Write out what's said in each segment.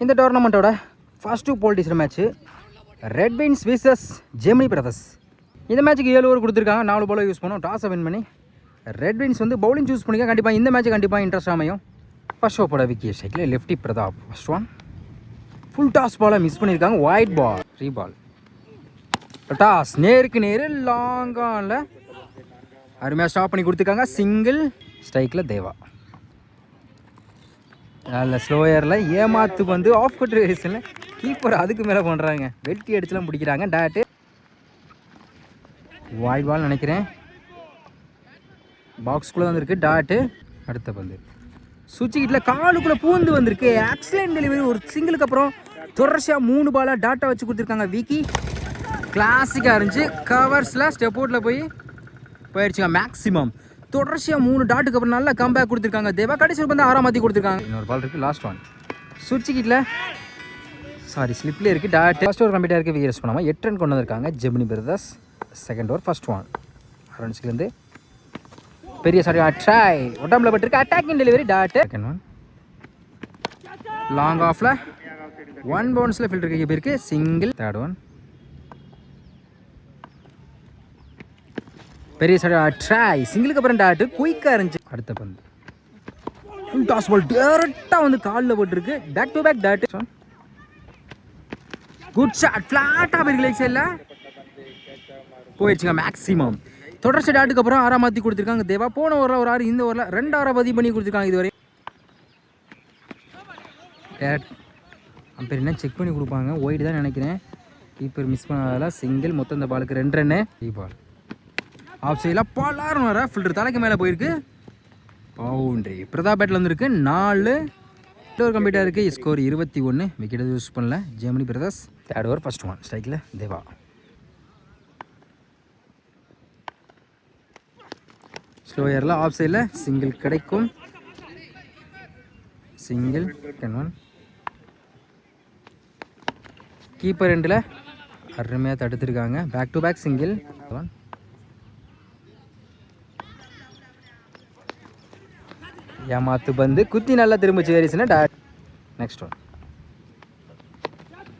இந்த டோர்னமெண்ட்டோட ஃபர்ஸ்ட் 2 போல் teacher match Red Wins versus Gemini Brothers. இந்த மேட்ச்சுக்கு 7 ஓவர் கொடுத்துருக்காங்க. 4 பால் யூஸ் பண்ணோம். டாஸை வின் பண்ணி ரெட் வின்ஸ் வந்து பவுலிங் சூஸ் பண்ணிக்க. கண்டிப்பாக இந்த மேட்ச் கண்டிப்பாக இன்ட்ரெஸ்ட் அமையும். ஃபர்ஸ்ட் ஓப்போட விக்கெட் ஸ்ட்ரைக்கில் lefty Pratap. First one full toss பாலை மிஸ் பண்ணியிருக்காங்க. ஒயிட் பால் ரீபால் டாஸ் நேருக்கு நேரு லாங்கானில் அருமையாக ஸ்டாப் பண்ணி கொடுத்துருக்காங்க. சிங்கிள் ஸ்ட்ரைக்கில் தேவா. அதில் ஸ்லோயரில் ஏமாத்துக்கு வந்து ஆஃப் கட் ரேஸில் கீப்பர் அதுக்கு மேலே பண்ணுறாங்க. வெட்டி அடிச்சுலாம் பிடிக்கிறாங்க. டேட்டு வாய்ட் பால் நினைக்கிறேன். பாக்ஸ்குள்ளே வந்திருக்கு. டாட்டு அடுத்த பந்து சுவிட்சிக்கிட்டில் காலுக்குள்ளே பூந்து வந்திருக்கு. Accident delivery. ஒரு சிங்கிளுக்கு அப்புறம் தொடர்ச்சியாக 3 பாலாக டாட்டா வச்சு கொடுத்துருக்காங்க. விக்கி கிளாசிக்காக இருந்துச்சு. கவர்ஸில் ஸ்டெப் அவுட்டில் போயிடுச்சுங்க. மேக்ஸிமம் தொடர்ச்சியாக 3 டாட்டுக்கு அப்புறம் நல்லா கம்பேக் கொடுத்துருக்காங்க. தேவா கடைசி வந்து 6 மாற்றி கொடுத்துருக்காங்க. இன்னொரு பால் இருக்குது. லாஸ்ட் ஒன் சுவிட்சிக்கிட்டில் ஸ்லிப்லேயே இருக்குது. டாட் ஃபர்ஸ்ட் ஓவர் கம்ப்ளீட்டாக இருக்குது. விகேஸ் பண்ணாமல் 8 ரன் கொண்டு வந்திருக்காங்க Gemini Brothers. Second over first one ரன்ஸ்லேருந்து பெரிய ட்ரை உடம்புல பட்டிருக்கு. Attacking delivery dot. Second one long ஆஃபில் 1 பவுன்ஸில் ஃபில்டர் கைக்கு போயிருக்கு. சிங்கிள். தேர்ட் ஒன் பெரிய ட்ரை சிங்கிளுக்கு அப்புறம் டாட்டு குயிக்காக இருந்துச்சு. அடுத்த பந்து ஃபுல் டாஸ் பால் டேரெக்டாக வந்து காலில் போட்டுருக்கு. Back to back dot. Good shot ஃப்ளாட்டாக போயிருக்கு. லைக் சைடில் போயிடுச்சுங்க. மேக்ஸிமம் தொடர்ச்சி டாட்டுக்கு அப்புறம் 6 மாற்றி கொடுத்துருக்காங்க. தேவா போன ஓவரில் ஒரு 6, இந்த ஓவரில் 2 6 பதிவு பண்ணி கொடுத்துருக்காங்க. இதுவரை அம்பேர் என்ன செக் பண்ணி கொடுப்பாங்க. ஒயிட் தான் நினைக்கிறேன். கீப்பர் மிஸ் பண்ணாதால சிங்கிள். மொத்தம் இந்த பாலுக்கு 2 ரன்னு. பால் ஆஃப் சைடில் பாலாரும் வர ஃபில்டர் தலைக்கு மேலே போயிருக்கு. பவுண்ட்ரி பிரதாப் பேட்டில் வந்துருக்கு. 4 ஓவர் கம்ப்ளீட்டாக இருக்குது. ஸ்கோர் 21. விக்கெட் எதுவும் யூஸ் பண்ணல Gemini Brothers. Third over first one ஸ்ட்ரைக்கில் தேவா. ஸ்லோயரில் ஆஃப் சைடில் சிங்கிள் கிடைக்கும். சிங்கிள். செகண்ட் ஒன் கீப்பர் ரெண்டில் அருமையாக தடுத்துருக்காங்க. Back to back single. One ஏமாத்து பந்து குத்தி நல்லா திரும்பிச்சு. வேரிச்சுன்னா டாட். நெக்ஸ்ட் ஒன்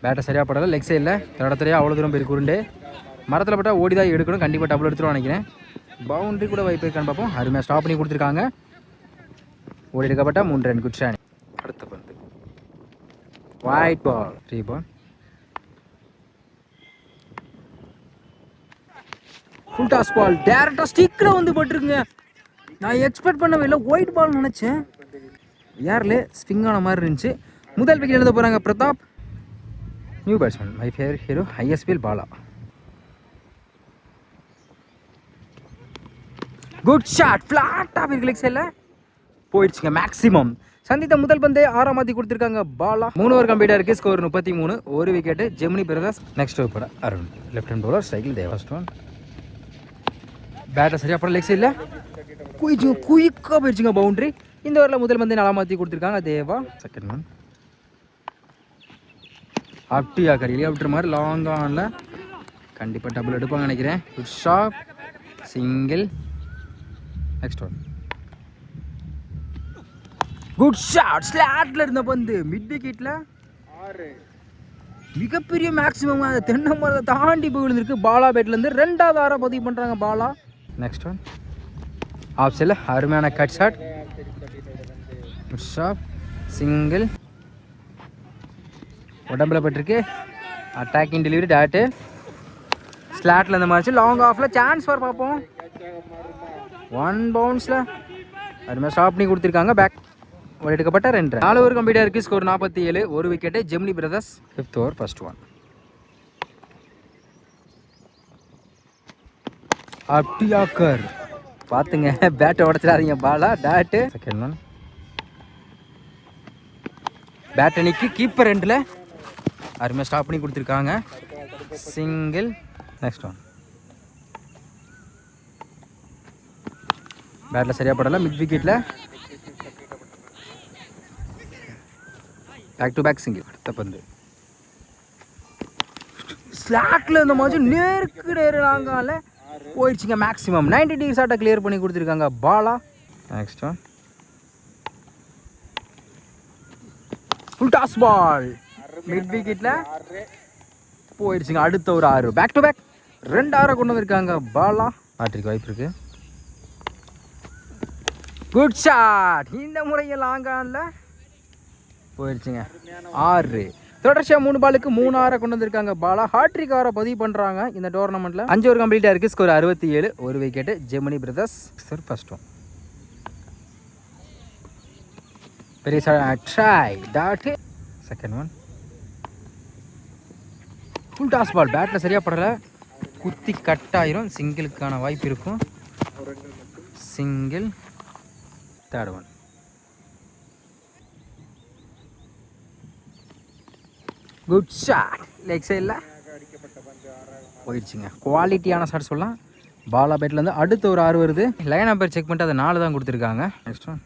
பேட்டை சரியாக படலை. லெக் சைடில் தடத்தரையாக அவ்வளோ தூரம் போய் குருண்டு மரத்தில் பட்டால் ஓடி தான் எடுக்கணும். கண்டிப்பாக டபுள் எடுத்துருவோம் நினைக்கிறேன். பவுண்ட்ரி கூட வாய்ப்பு இருக்கான்னு பார்ப்போம். அருமையாக ஸ்டாப் பண்ணி கொடுத்துருக்காங்க. ஓடி எடுக்கப்பட்டால் 3 ரன். Good shot. அடுத்த பந்து wide ball reball. Full toss ball டேரக்டாக ஸ்டிக்கில் வந்து போட்டிருக்குங்க. நான் எக்ஸ்பெக்ட் பண்ணவே இல்லை. ஒயிட் பால் நினச்சேன். ஏர்லே ஸ்விங் ஆன மாதிரி இருந்துச்சு. முதல் விக்கெட் எழுத போகிறாங்க Pratap. New batsman my favourite hero ISPL Bala. Good shot ஃப்ளாட்டாக போயிருக்கு. லெக் சைடில் போயிடுச்சுங்க. மேக்ஸிமம் சந்தித்த முதல் பந்து 6 மாற்றி கொடுத்துருக்காங்க. பாலா 3 ஓவர் கம்ப்ளீட்டாக இருக்குது. ஸ்கோர் 33. ஒரு wicket Gemini brothers. Next over பட அருண் லெஃப்ட் ஹேண்ட் பவுலர் ஸ்ட்ரைக்கில் தேவா. ஃபர்ஸ்ட் ஒன் பேட்டை சரியாக படம். லெக் சைடில் குயிக்காக போயிடுச்சுங்க. பவுண்ட்ரி. இந்த ஓவரில் முதல் பந்து 4 மாற்றி கொடுத்துருக்காங்க தேவா. செகண்ட் ஒன் ஆப்டியா கரையிலே விட்டுற மாதிரி லாங் ஆனில் கண்டிப்பாக டபுள் எடுப்பாங்க நினைக்கிறேன். Good shot single. Next one good shot ஸ்லாட்ல இருந்த பந்து மிட் விக்கெட்டில் மிகப்பெரிய மேக்ஸிமம் அந்த தென்னை மரத்தை தாண்டி போய் விழுந்திருக்கு. பாலா பேட்லேருந்து 2வது 6 பதிவு பண்ணுறாங்க பாலா. நெக்ஸ்ட் ஒன் ஆஃப் சைடில் அருமையான cut shot. Good shot single. உடம்புல பட்டிருக்கு. Attacking delivery tattoo. ஸ்லாட்டில் இந்த மாதிரி லாங் ஆஃபில் சான்ஸ் ஃபார் பார்ப்போம். 1 பவுன்ஸில் அருமையாக ஸ்டாப் பண்ணி கொடுத்துருக்காங்க. பேக் ஒரு எடுக்கப்பட்ட 2 ரன். 4 ஓவர் கம்ப்ளீட்டாக இருக்குது. ஸ்கோர் 47. ஒரு wicket Gemini Brothers. 5th over first one அப்டியாக்கர் பார்த்துங்க. பேட்டை உடச்சிடாதீங்க பாலா. டாட்டு. செகண்ட் ஒன் பேட்டை நிற்கி கீப்பர் ரெண்டில் அருமையாக ஸ்டாப் பண்ணி கொடுத்துருக்காங்க. சிங்கிள். நெக்ஸ்ட் ஒன் பேட்டில் சரியாக படலை. மிட் விக்கெட்டில் பேக் டு பேக் சிங்கிள். அடுத்த பந்து ஸ்லாட்டில் இந்த மாதிரி நேருக்கு நேரு நாங்கால போயிடுச்சுங்க. மேக்ஸிமம் 90 டிகிரி ஷாட்டை கிளியர் பண்ணி கொடுத்துருக்காங்க Bala. Next one full toss ball mid விக்கெட்டில் போயிடுச்சுங்க. அடுத்த ஒரு 6 பேக் டு பேக் 2 6 கொண்டு வந்திருக்காங்க. பாலா ஆற்றிக்கு வாய்ப்பு இருக்கு. Good shot. இந்த முறையில் லாங்கானில் போயிடுச்சுங்க. 6 தொடர்ச்சியாக 3 பாலுக்கு 3 6 கொண்டு வந்திருக்காங்க. பாலா ஹாட்ரிக் 6 பதிவு பண்ணுறாங்க இந்த டோர்னமெண்ட்டில். 5 ஓவர் கம்ப்ளீட்டாக இருக்குது. ஸ்கோர் 67. ஒரு wicket Gemini Brothers. Sir first one பெரிய try dot. Second one full toss ball பேட்டில் சரியாக படலை. குத்தி கட் ஆயிரும். சிங்கிளுக்கான வாய்ப்பு இருக்கும். Single. Third one good shot leg சைடில் போயிடுச்சுங்க. குவாலிட்டியான ஷாட் சொல்லலாம். பாலா பேட்லேருந்து அடுத்த ஒரு 6 வருது. லைன் நம்பர் செக் பண்ணிட்டு அதை 4 தான் கொடுத்துருக்காங்க. நெக்ஸ்ட் ஒன்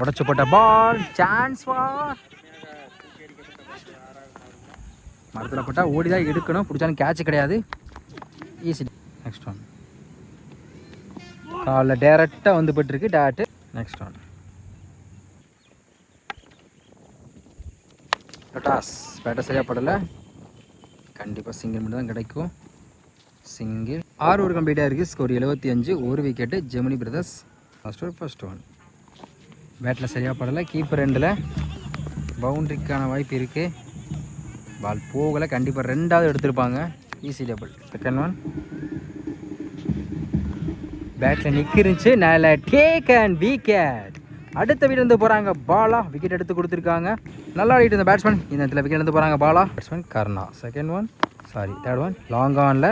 உடச்சு போட்ட பால். சான்ஸ் ஃபார் மரத்தில் போட்டால் ஓடி தான் எடுக்கணும். பிடிச்சாலும் கேட்ச் கிடையாது. ஈஸி. நெக்ஸ்ட் ஒன் காலில் டேரெக்டாக வந்து போட்டுருக்கு டாட்டு. நெக்ஸ்ட் ஒன் டாஸ் பேட்டை சரியாக படலை. கண்டிப்பாக சிங்கிள் மட்டும் தான் கிடைக்கும். சிங்கிள். 6 ஓவர் கம்ப்ளீட்டாக இருக்குது. ஸ்கோர் 75. ஒரு wicket Gemini brothers. First one பேட்டில் சரியாக படலை. கீப்பர் ரெண்டில் பவுண்ட்ரிக்கான வாய்ப்பு இருக்குது. பால் போகலை. கண்டிப்பாக 2வது எடுத்திருப்பாங்க. Easy double. செகண்ட் ஒன் பேட்டில் நிற்கிருந்துச்சு. நல்ல டேக் அண்ட் விக்கெட். அடுத்த வீடு வந்து போகிறாங்க. பாலா விக்கெட் எடுத்து கொடுத்துருக்காங்க. நல்லா ஆடிட்டு இருந்த பேட்ஸ்மேன் இந்த இடத்துல விக்கெட் எடுத்து போகிறாங்க. Bala batsman Karna. Second one third one long ஆனில்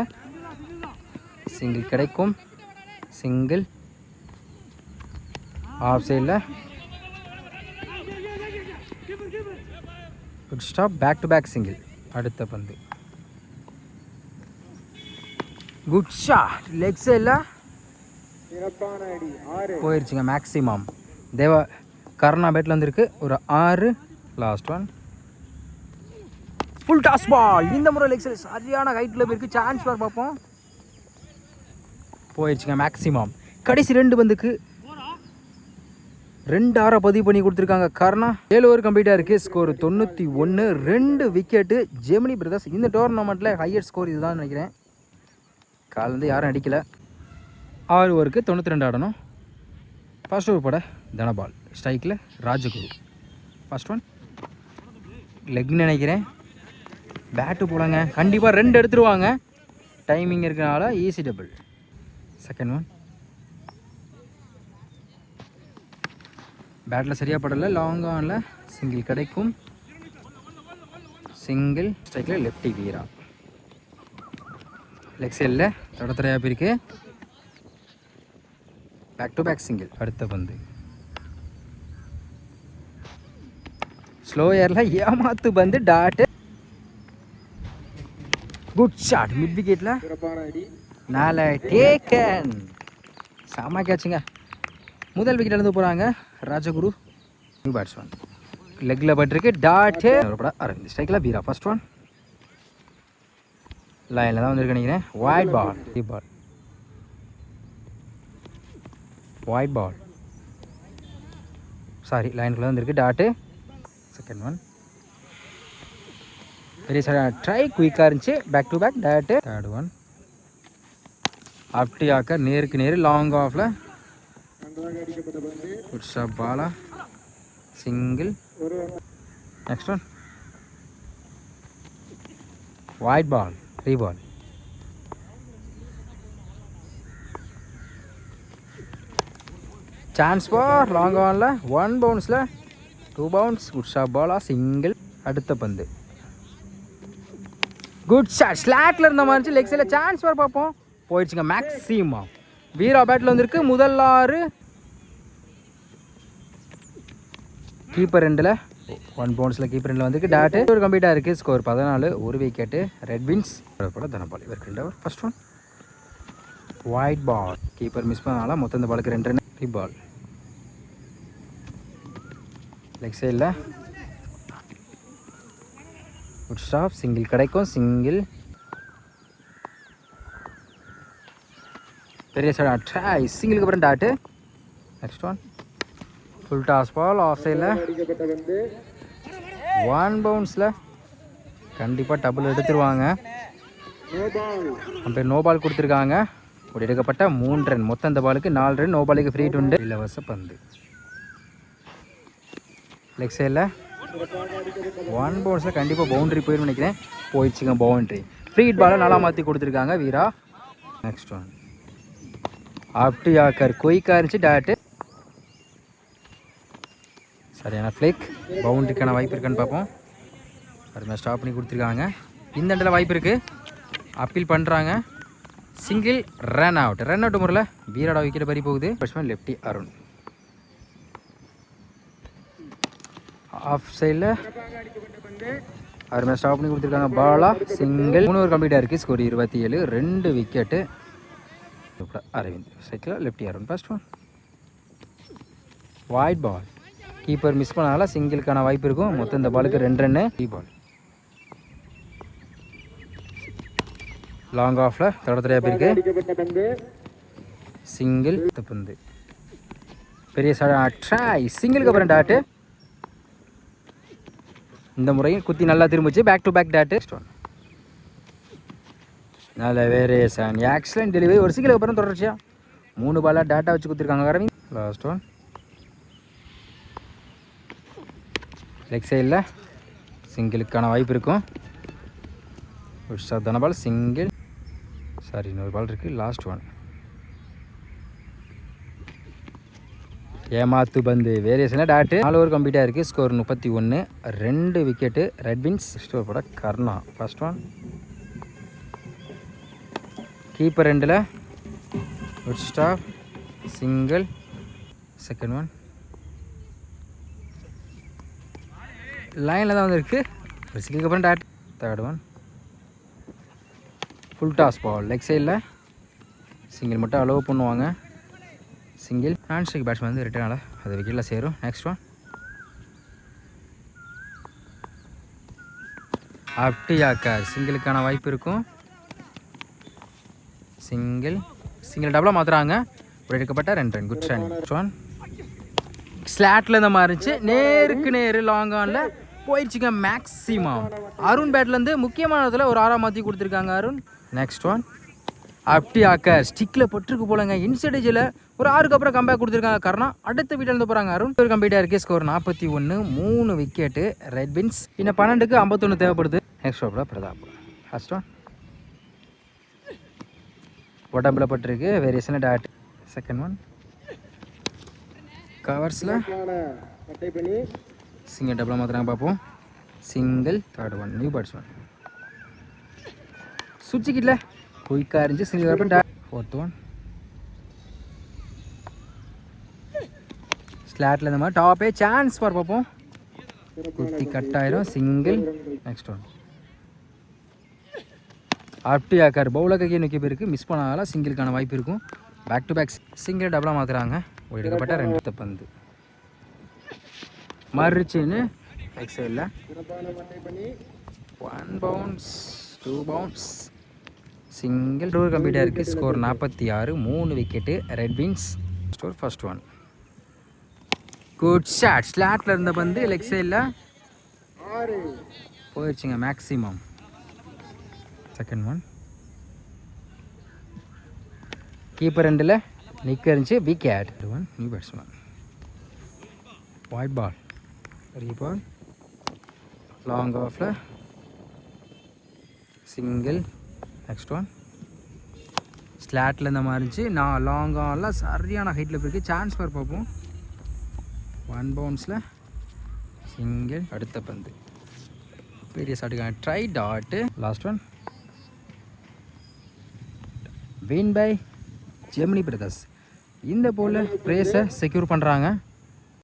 சிங்கிள் கிடைக்கும். சிங்கிள் ஆஃப் சைடில் good stop. Back to back single. அடுத்த பந்து குட் ஷாட் லெக் சைடில் போயிடுச்சுங்க. மேக்ஸிமம் தேவ கர்ணா பேட்டில் வந்துருக்கு. ஒரு 6. Last one full toss ball. இந்த முறை லெக் சைடு சரியான ஹைட்டில் போயிருக்கு. சான்ஸ் பார் பார்ப்போம். போயிடுச்சுங்க. மேக்ஸிமம் கடைசி 2 பந்துக்கு 2 6 பதிவு பண்ணி கொடுத்துருக்காங்க. கர்ணா 7 ஓவர் கம்ப்ளீட்டாக இருக்குது. ஸ்கோர் 91. 2 wicket Gemini Brothers. இந்த டோர்னமெண்ட்டில் ஹையர் ஸ்கோர் இதுதான் நினைக்கிறேன். காலேருந்து யாரும் அடிக்கலை. 6 ஓவருக்கு 92 ஆடணும். ஃபர்ஸ்ட் ஓவர் போட தனபால். ஸ்ட்ரைக்கில் ராஜகுரு. ஃபர்ஸ்ட் ஒன் லெக்னு நினைக்கிறேன். பேட்டு போலாங்க. கண்டிப்பாக 2 எடுத்துருவாங்க. டைமிங் இருக்கிறனால ஈஸி டபுள். செகண்ட் ஒன் பேட்டில் சரியாக படலை. லாங் ஆனில் சிங்கிள் கிடைக்கும். சிங்கிள். ஸ்ட்ரைக்கில் லெஃப்டி வீரா. லெக் சைடில் தடத்துறையாக போயிருக்கு. Back to back single. அடுத்த பந்து ஸ்லோ ஏரில் ஏமாத்து பந்து டாட்டு. குட் ஷாட் மிட் விக்கெட்டில். 4 டேக்கன். செம கேட்சுங்க. முதல் விக்கெட் எழுந்து போகிறாங்க ராஜகுரு. நியூ பேட்ஸ்மேன் லெக்கில் பட்டிருக்கு டாட்டு. அரவிந்த். ஸ்ட்ரைக்கில் வீரா. ஃபர்ஸ்ட் ஒன் லைனில் தான் வந்துருக்கு நினைக்கிறேன். Wide ball. Ball wide ball. Sorry லைனுக்குள்ளே வந்துருக்கு டாட்டு. செகண்ட் ஒன் பெரிய சார் ட்ரை குயிக்காக இருந்துச்சு. Back to back dot. Third one அப்படியாக்க நேருக்கு நேர் லாங் ஆஃபில் good shot Bala. Single. Next one wide ball. Reball. Chance for long ஆனில் 1 பவுன்ஸில் 2 bounce. Good shot Bala. Single. அடுத்த பந்து குட் ஷாட். ஸ்லாட்டில் இருந்த மாதிரி லெக் சைடில் சான்ஸ் ஃபார் பார்ப்போம். போயிடுச்சுங்க. மேக்ஸிமம் வீரா பேட்டில் வந்துருக்கு. முதல் 6 கீப்பர் 2ல் 1 பவுன்ஸில் கீப்பர் 2ல் வந்துருக்கு டாட்டு. ஒரு கம்ப்ளீட்டாக இருக்குது. ஸ்கோர் 14. ஒரு விக்கெட்டு ரெட் வின்ஸ். போல தனபால். இவருக்கு 2 over. First one wide ball. Keeper miss பண்ணால மொத்தம் இந்த பாலுக்கு 2 ரன். பால் லெக் சைடில் குட் ஸ்டாப். சிங்கிள் கிடைக்கும். சிங்கிள். பெரிய சைடு ட்ரை. சிங்கிளுக்கு அப்புறம் dot. Next one full toss ball off சைடில் 1 பவுன்ஸில் கண்டிப்பாக டபுள் எடுத்துருவாங்க. அப்போ நோ பால் கொடுத்துருக்காங்க. ஒரு எடுக்கப்பட்ட 3 ரன். மொத்தம் இந்த பாலுக்கு 4 ரன். நோ பாலுக்கு ஃப்ரீ டுண்டு. இலவச பந்து லெக் சைடில் 1 பவுன்ஸில் கண்டிப்பாக பவுண்ட்ரி போயிடும் நினைக்கிறேன். போயிடுச்சுங்க பவுண்ட்ரி. ஃப்ரீ ஹிட் பாலை நல்லா மாற்றி கொடுத்துருக்காங்க Veera. Next one up to yorker. குயிக்காக இருந்துச்சு டாட்டு. சரியான ஃப்ளிக். பவுண்ட்ரிக்கான வாய்ப்பு இருக்கான்னு பார்ப்போம். அதுமாதிரி ஸ்டாப் பண்ணி கொடுத்துருக்காங்க. இந்த இடத்துல வாய்ப்பு இருக்குது. அப்பீல் பண்ணுறாங்க. Single run out. Run out முறையில் வீராடா விக்கெட் பறி போகுது. Batsman lefty Arun. ஆஃப் சைடில் அதுமாதிரி ஸ்டாப் பண்ணி கொடுத்துருக்காங்க. பாலா சிங்கிள். 3 ஓவர் கம்ப்ளீட்டாக இருக்குது. ஸ்கோர் 27. 2 விக்கெட்டு. அரவிந்த் சைக்கிள் lefty Arun. First one wide ball. Keeper miss பண்ணால சிங்கிளுக்கான வாய்ப்பு இருக்கும். மொத்தம் இந்த பாலுக்கு 2 ரன்னு. டீ பால் லாங் ஆஃபில் தடத்தடையாக போயிருக்கு. சிங்கிள் பந்து பெரிய ட்ரை. சிங்கிளுக்கு அப்புறம் டாட்டு. இந்த முறையும் குத்தி நல்லா திரும்பிச்சு. Back to back dot. நல்ல வேரியேஷன். Excellent delivery. ஒரு சிங்கிளுக்கு அப்புறம் தொடர்ச்சியாக 3 பாலாக டாட்டா வச்சு கொடுத்துருக்காங்க அரவிந்த். லாஸ்ட் ஒன் லெக் சைடில் சிங்கிளுக்கான வாய்ப்பு இருக்கும். ஒரு சாதாரண பால் சிங்கிள். சாரி இன்னொரு பால் இருக்குது. லாஸ்ட் ஒன் ஏமாத்து பந்து. வேரியேஷனில் டாட்டு. 4 ஓவர் கம்ப்ளீட்டாக இருக்குது. ஸ்கோர் 31. 2 விக்கெட்டு. Red wins. ஸ்டோர் போட கர்ணா. ஃபர்ஸ்ட் ஒன் கீப்பர் ரெண்டில் ஒரு ஸ்டாப் சிங்கிள். செகண்ட் ஒன் லைனில் தான் வந்துருக்கு. ஒரு சிங்கிளுக்கு அப்புறம் dot. Third one full toss ball. Leg சைடில் சிங்கிள் மட்டும் அலோவ் பண்ணுவாங்க. சிங்கிள். நான் ஸ்ட்ரைக் பேட்ஸ்மேன் வந்து ரிட்டர்னால அது விக்கெட்டில் சேரும். Next one up to yorker. சிங்கிளுக்கான வாய்ப்பு இருக்கும். சிங்கிள் டபுளாக மாற்றுறாங்க. ஒரு எடுக்கப்பட்ட 2 ரன். Good run. ஒன் ஸ்லாட்டில் இந்த மாதிரி இருந்துச்சு. நேருக்கு நேரு லாங் ஆனில் போயிடுச்சுங்க. மேக்ஸிமம் அருண் பேட்லேருந்து முக்கியமானதில் ஒரு 6 மாற்றி கொடுத்துருக்காங்க அருண். நெக்ஸ்ட் ஒன் அப்படி ஆக்கர். ஸ்டிக்கில் பட்டுருக்கு போலங்க. இன்சைடேஜில் ஒரு 6க்கு அப்புறம் கம்பேக் கொடுத்துருக்காங்க. காரணம் அடுத்த வீட்டில் இருந்து போகிறாங்க அருண். ஒரு கம்ப்ளீட்டாக இருக்குது. ஸ்கோர் 41. 3 விக்கெட்டு. Red wins. இன்னும் 12க்கு 51 தேவைப்படுது. நெக்ஸ்ட் ஓவரில் பிரதாப். ஃபர்ஸ்ட் ஒன் உடம்புல பட்டிருக்கு. Variation dot. செகண்ட் ஒன் கவர்ஸில் சிங்கிள் டபுளாக மாற்றுறாங்க பார்ப்போம். Single. Third one new batsman சுவிட்சுக்கிட்டல குயிக்காக இருந்துச்சு. சிங்கிள் அப்புறம் டாட். ஃபோர்த் ஒன் ஸ்லாட்டில் இந்த மாதிரி டாப்பே சான்ஸ் பார் பார்ப்போம். குத்தி கட் ஆயிரும். சிங்கிள். நெக்ஸ்ட் ஒன் அப்டி ஆக்கார். பவுலர் கையை நோக்கி போயிருக்கு. மிஸ் பண்ணால சிங்கிளுக்கான வாய்ப்பு இருக்கும். பேக் டு பேக் சிங்கிள் டபுளாக மாற்றுறாங்க. ஒரு எடுக்கப்பட்ட 2 பந்து மறுச்சின்னு லெக் சைடில் 1 பவுன்ஸ் 2 பவுன்ஸ் சிங்கிள். டூர் கம்ப்ளீட்டாக இருக்குது. ஸ்கோர் 46. 3 விக்கெட்டு. ரெட் வின்ஸ். Score first one good shot. ஸ்லாட்டில் இருந்த பந்து லெக் சைடில் போயிடுச்சுங்க மேக்ஸிமம். செகண்ட் ஒன் கீப்பர் ரெண்டில் நிற்க இருந்துச்சு. Wicket. One new batsman wide ball. Reball long ஆஃபில் சிங்கிள். நெக்ஸ்ட் ஒன் ஸ்லாட்டில் இந்த மாதிரி இருந்துச்சு. நான் லாங் ஆனில் சரியான ஹைட்டில் போயிருக்கு. சான்ஸ் பார் பார்ப்போம். 1 பவுன்ஸில் சிங்கிள். அடுத்த பந்து பெரிய ஷாட்டுக்கான ட்ரை dot. Last one win by Gemini Brothers. இந்த போல் ப்ரைஸை செக்யூர் பண்ணுறாங்க.